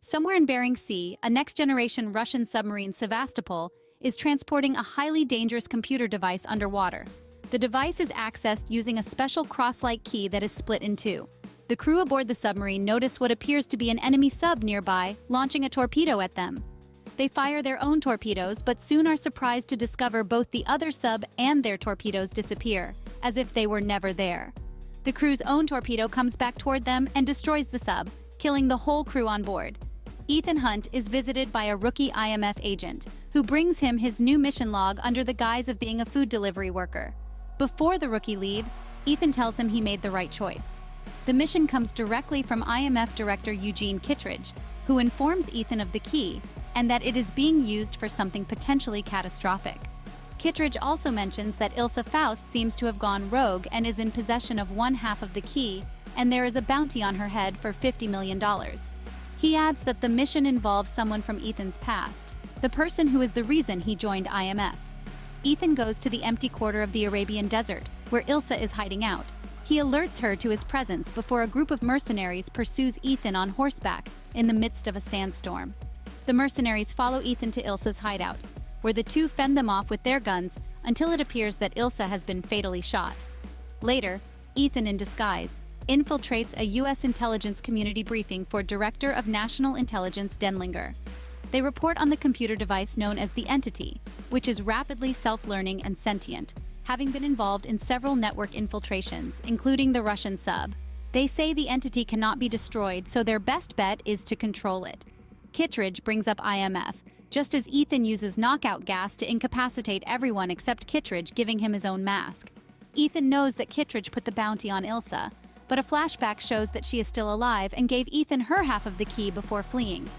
Somewhere in Bering Sea, a next-generation Russian submarine Sevastopol is transporting a highly dangerous computer device underwater. The device is accessed using a special cross-like key that is split in two. The crew aboard the submarine notice what appears to be an enemy sub nearby, launching a torpedo at them. They fire their own torpedoes, but soon are surprised to discover both the other sub and their torpedoes disappear, as if they were never there. The crew's own torpedo comes back toward them and destroys the sub, killing the whole crew on board. Ethan Hunt is visited by a rookie IMF agent, who brings him his new mission log under the guise of being a food delivery worker. Before the rookie leaves, Ethan tells him he made the right choice. The mission comes directly from IMF Director Eugene Kittredge, who informs Ethan of the key and that it is being used for something potentially catastrophic. Kittredge also mentions that Ilse Faust seems to have gone rogue and is in possession of one half of the key, and there is a bounty on her head for $50 million. He adds that the mission involves someone from Ethan's past, the person who is the reason he joined IMF. Ethan goes to the empty quarter of the Arabian desert, where Ilse is hiding out. He alerts her to his presence before a group of mercenaries pursues Ethan on horseback in the midst of a sandstorm. The mercenaries follow Ethan to Ilse's hideout, where the two fend them off with their guns until it appears that Ilse has been fatally shot. Later, Ethan, in disguise, infiltrates a U.S. intelligence community briefing for Director of National Intelligence Denlinger. They report on the computer device known as the Entity, which is rapidly self-learning and sentient, having been involved in several network infiltrations, including the Russian sub. They say the Entity cannot be destroyed, so their best bet is to control it. Kittredge brings up IMF, just as Ethan uses knockout gas to incapacitate everyone except Kittredge, giving him his own mask. Ethan knows that Kittredge put the bounty on Ilse, but a flashback shows that she is still alive and gave Ethan her half of the key before fleeing.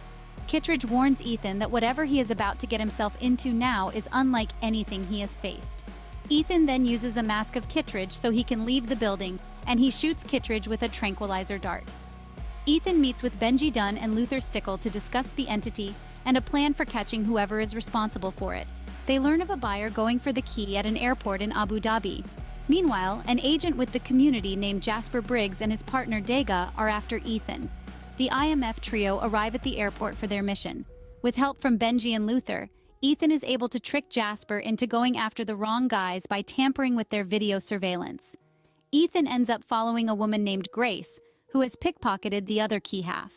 Kittredge warns Ethan that whatever he is about to get himself into now is unlike anything he has faced. Ethan then uses a mask of Kittredge so he can leave the building, and he shoots Kittredge with a tranquilizer dart. Ethan meets with Benji Dunn and Luther Stickle to discuss the Entity and a plan for catching whoever is responsible for it. They learn of a buyer going for the key at an airport in Abu Dhabi. Meanwhile, an agent with the community named Jasper Briggs and his partner Dega are after Ethan. The IMF trio arrive at the airport for their mission. With help from Benji and Luther, Ethan is able to trick Jasper into going after the wrong guys by tampering with their video surveillance. Ethan ends up following a woman named Grace, who has pickpocketed the other key half.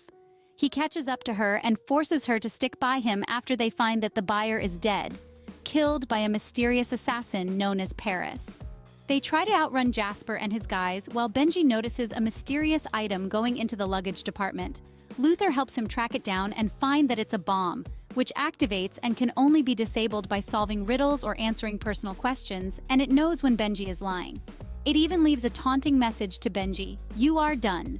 He catches up to her and forces her to stick by him after they find that the buyer is dead, killed by a mysterious assassin known as Paris. They try to outrun Jasper and his guys while Benji notices a mysterious item going into the luggage department. Luther helps him track it down and find that it's a bomb, which activates and can only be disabled by solving riddles or answering personal questions, and it knows when Benji is lying. It even leaves a taunting message to Benji: "You are done."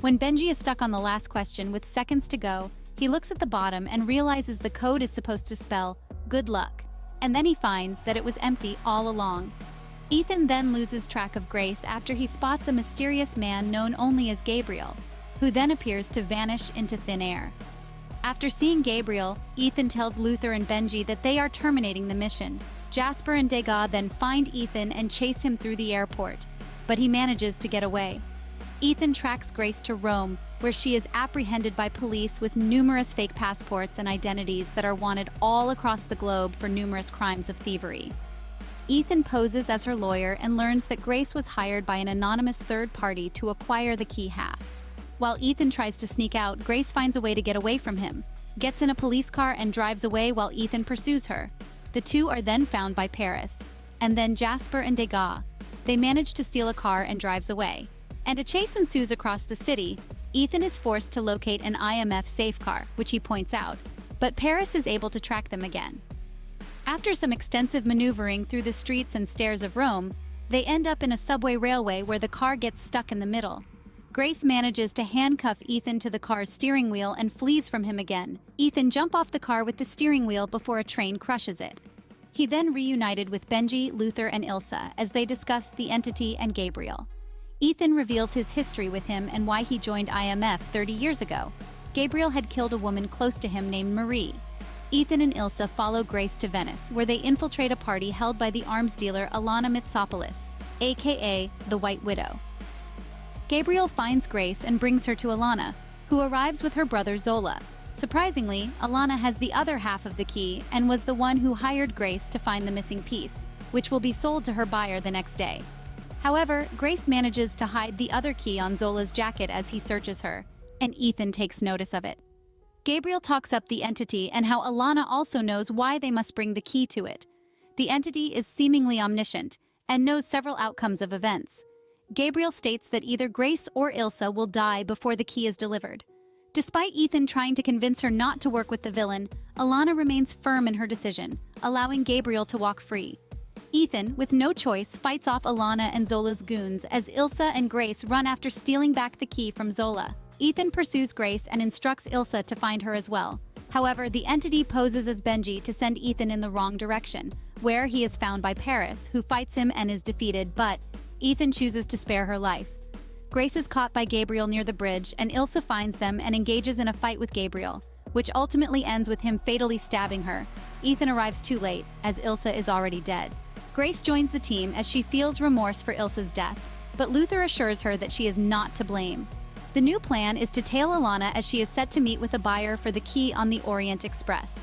When Benji is stuck on the last question with seconds to go, he looks at the bottom and realizes the code is supposed to spell "good luck," and then he finds that it was empty all along. Ethan then loses track of Grace after he spots a mysterious man known only as Gabriel, who then appears to vanish into thin air. After seeing Gabriel, Ethan tells Luther and Benji that they are terminating the mission. Jasper and Dega then find Ethan and chase him through the airport, but he manages to get away. Ethan tracks Grace to Rome, where she is apprehended by police with numerous fake passports and identities that are wanted all across the globe for numerous crimes of thievery. Ethan poses as her lawyer and learns that Grace was hired by an anonymous third party to acquire the key half. While Ethan tries to sneak out, Grace finds a way to get away from him, gets in a police car and drives away while Ethan pursues her. The two are then found by Paris, and then Jasper and Dega. They manage to steal a car and drives away. And a chase ensues across the city. Ethan is forced to locate an IMF safe car, which he points out, but Paris is able to track them again. After some extensive maneuvering through the streets and stairs of Rome, they end up in a subway railway where the car gets stuck in the middle. Grace manages to handcuff Ethan to the car's steering wheel and flees from him again. Ethan jumps off the car with the steering wheel before a train crushes it. He then reunited with Benji, Luther, and Ilse as they discuss the Entity and Gabriel. Ethan reveals his history with him and why he joined IMF 30 years ago. Gabriel had killed a woman close to him named Marie. Ethan and Ilse follow Grace to Venice, where they infiltrate a party held by the arms dealer Alana Mitsopoulos, aka the White Widow. Gabriel finds Grace and brings her to Alana, who arrives with her brother Zola. Surprisingly, Alana has the other half of the key and was the one who hired Grace to find the missing piece, which will be sold to her buyer the next day. However, Grace manages to hide the other key on Zola's jacket as he searches her, and Ethan takes notice of it. Gabriel talks up the entity and how Alana also knows why they must bring the key to it. The entity is seemingly omniscient and knows several outcomes of events. Gabriel states that either Grace or Ilsa will die before the key is delivered. Despite Ethan trying to convince her not to work with the villain, Alana remains firm in her decision, allowing Gabriel to walk free. Ethan, with no choice, fights off Alana and Zola's goons as Ilsa and Grace run after stealing back the key from Zola. Ethan pursues Grace and instructs Ilsa to find her as well. However, the entity poses as Benji to send Ethan in the wrong direction, where he is found by Paris, who fights him and is defeated, but Ethan chooses to spare her life. Grace is caught by Gabriel near the bridge, and Ilsa finds them and engages in a fight with Gabriel, which ultimately ends with him fatally stabbing her. Ethan arrives too late, as Ilsa is already dead. Grace joins the team as she feels remorse for Ilsa's death, but Luther assures her that she is not to blame. The new plan is to tail Alana as she is set to meet with a buyer for the key on the Orient Express.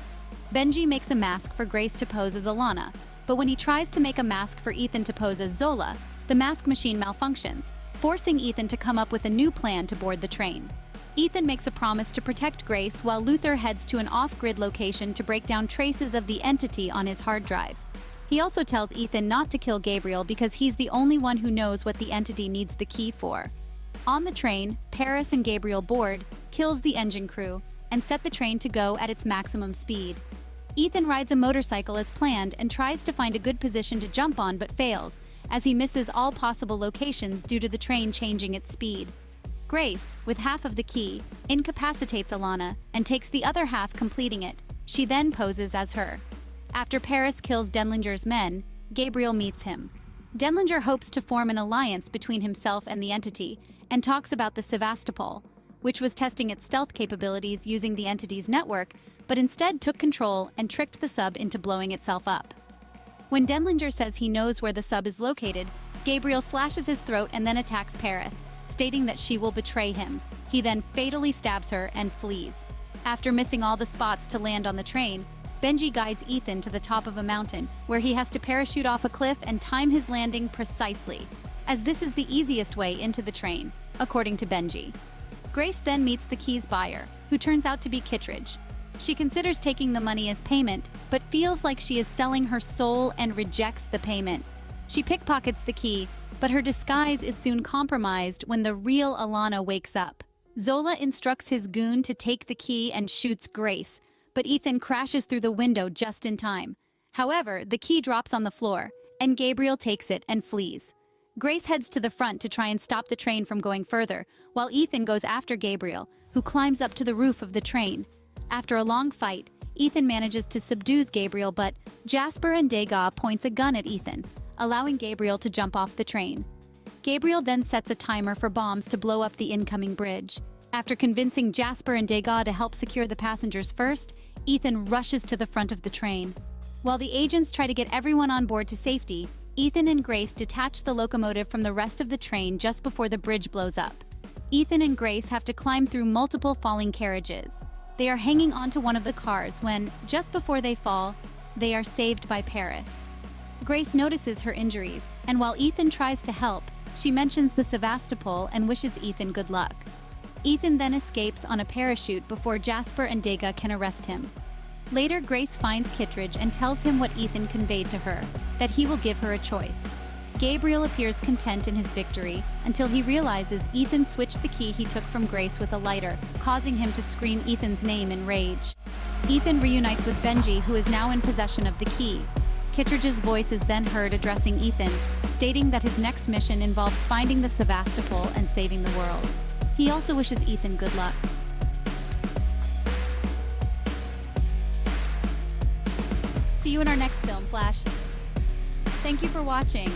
Benji makes a mask for Grace to pose as Alana, but when he tries to make a mask for Ethan to pose as Zola, the mask machine malfunctions, forcing Ethan to come up with a new plan to board the train. Ethan makes a promise to protect Grace while Luther heads to an off-grid location to break down traces of the entity on his hard drive. He also tells Ethan not to kill Gabriel because he's the only one who knows what the entity needs the key for. On the train, Paris and Gabriel board, kills the engine crew, and set the train to go at its maximum speed. Ethan rides a motorcycle as planned and tries to find a good position to jump on but fails, as he misses all possible locations due to the train changing its speed. Grace, with half of the key, incapacitates Alana and takes the other half, completing it. She then poses as her. After Paris kills Denlinger's men, Gabriel meets him. Denlinger hopes to form an alliance between himself and the entity and talks about the Sevastopol, which was testing its stealth capabilities using the entity's network, but instead took control and tricked the sub into blowing itself up. When Denlinger says he knows where the sub is located, Gabriel slashes his throat and then attacks Paris, stating that she will betray him. He then fatally stabs her and flees. After missing all the spots to land on the train, Benji guides Ethan to the top of a mountain, where he has to parachute off a cliff and time his landing precisely, as this is the easiest way into the train, according to Benji. Grace then meets the key's buyer, who turns out to be Kittredge. She considers taking the money as payment, but feels like she is selling her soul and rejects the payment. She pickpockets the key, but her disguise is soon compromised when the real Alana wakes up. Zola instructs his goon to take the key and shoots Grace, but Ethan crashes through the window just in time. However, the key drops on the floor, and Gabriel takes it and flees. Grace heads to the front to try and stop the train from going further, while Ethan goes after Gabriel, who climbs up to the roof of the train. After a long fight, Ethan manages to subdue Gabriel, but Jasper and Degas points a gun at Ethan, allowing Gabriel to jump off the train. Gabriel then sets a timer for bombs to blow up the incoming bridge. After convincing Jasper and Degas to help secure the passengers first, Ethan rushes to the front of the train. While the agents try to get everyone on board to safety, Ethan and Grace detach the locomotive from the rest of the train just before the bridge blows up. Ethan and Grace have to climb through multiple falling carriages. They are hanging onto one of the cars when, just before they fall, they are saved by Paris. Grace notices her injuries, and while Ethan tries to help, she mentions the Sevastopol and wishes Ethan good luck. Ethan then escapes on a parachute before Jasper and Degas can arrest him. Later, Grace finds Kittredge and tells him what Ethan conveyed to her, that he will give her a choice. Gabriel appears content in his victory until he realizes Ethan switched the key he took from Grace with a lighter, causing him to scream Ethan's name in rage. Ethan reunites with Benji, who is now in possession of the key. Kittredge's voice is then heard addressing Ethan, stating that his next mission involves finding the Sevastopol and saving the world. He also wishes Ethan good luck. See you in our next Film Flash. Thank you for watching.